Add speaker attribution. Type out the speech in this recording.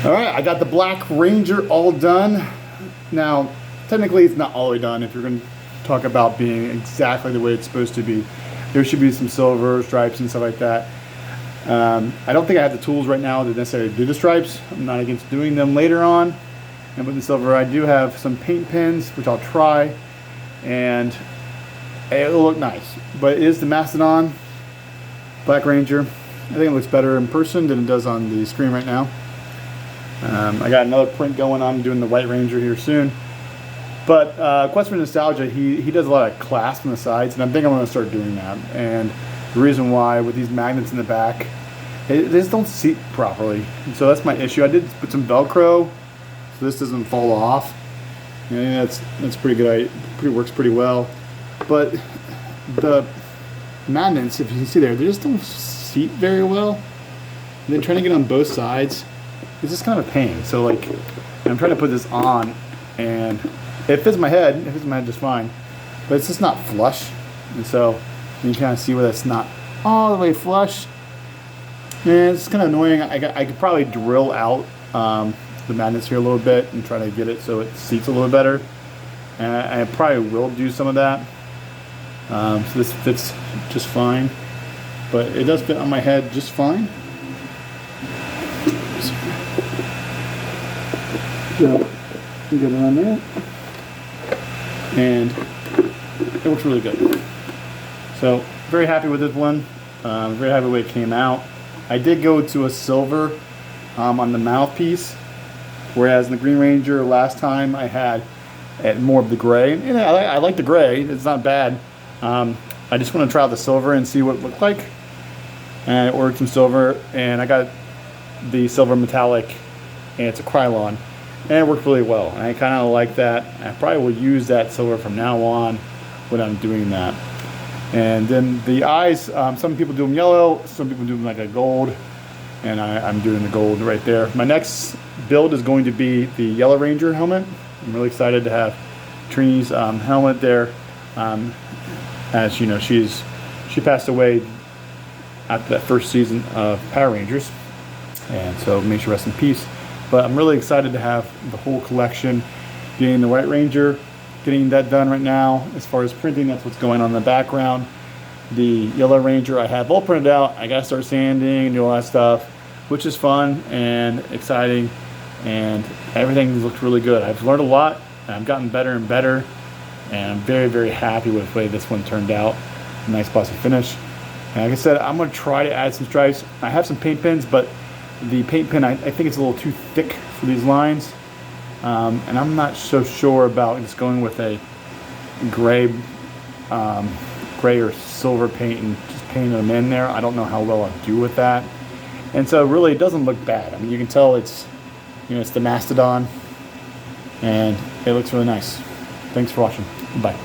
Speaker 1: All right, I got the Black Ranger all done. Now, technically it's not all the way done if you're going to talk about being exactly the way it's supposed to be. There should be some silver stripes and stuff like that. I don't think I have the tools right now to necessarily do the stripes. I'm not against doing them later on. And with the silver, I do have some paint pens, which I'll try, and it'll look nice. But it is the Mastodon Black Ranger. I think it looks better in person than it does on the screen right now. I got another print going on doing the White Ranger here soon. But Quest for Nostalgia, he does a lot of clasp on the sides, and I think I'm going to start doing that. And the reason why, with these magnets in the back, they just don't seat properly. And so that's my issue. I did put some Velcro so this doesn't fall off. And that's pretty good. Works pretty well. But the magnets, if you can see there, they just don't seat very well. And then trying to get on both sides, it's just kind of a pain. So like, I'm trying to put this on, and it fits my head. It fits my head just fine, but it's just not flush. And so you can kind of see where that's not all the way flush. And it's kind of annoying. I could probably drill out the magnets here a little bit and try to get it so it seats a little better. And I probably will do some of that. So this fits just fine, but it does fit on my head just fine. So get it on there, and it works really good. So very happy with this one. Very happy with the way it came out. I did go to a silver on the mouthpiece, whereas in the Green Ranger last time I had more of the gray. And I like the gray. It's not bad. I just want to try out the silver and see what it looked like. And I ordered some silver, and I got the silver metallic, and it's a Krylon. And it worked really well. And I kind of like that. I probably will use that silver from now on when I'm doing that. And then the eyes, some people do them yellow, some people do them like a gold, and I'm doing the gold right there. My next build is going to be the Yellow Ranger helmet. I'm really excited to have Trini's helmet there. As you know, she passed away after that first season of Power Rangers, and so may she rest in peace. But I'm really excited to have the whole collection. Getting the White Ranger, getting that done right now. As far as printing, that's what's going on in the background. The Yellow Ranger I have all printed out. I gotta start sanding and do all that stuff, which is fun and exciting, and everything looked really good. I've learned a lot, and I've gotten better and better, and I'm very, very happy with the way this one turned out. Nice glossy finish. And like I said, I'm gonna try to add some stripes. I have some paint pens, but the paint pen, I think it's a little too thick for these lines. And I'm not so sure about just going with a gray or silver paint and just painting them in there. I don't know how well I'll do with that. And so really it doesn't look bad. I mean, you can tell it's the Mastodon, and it looks really nice. Thanks for watching. Bye.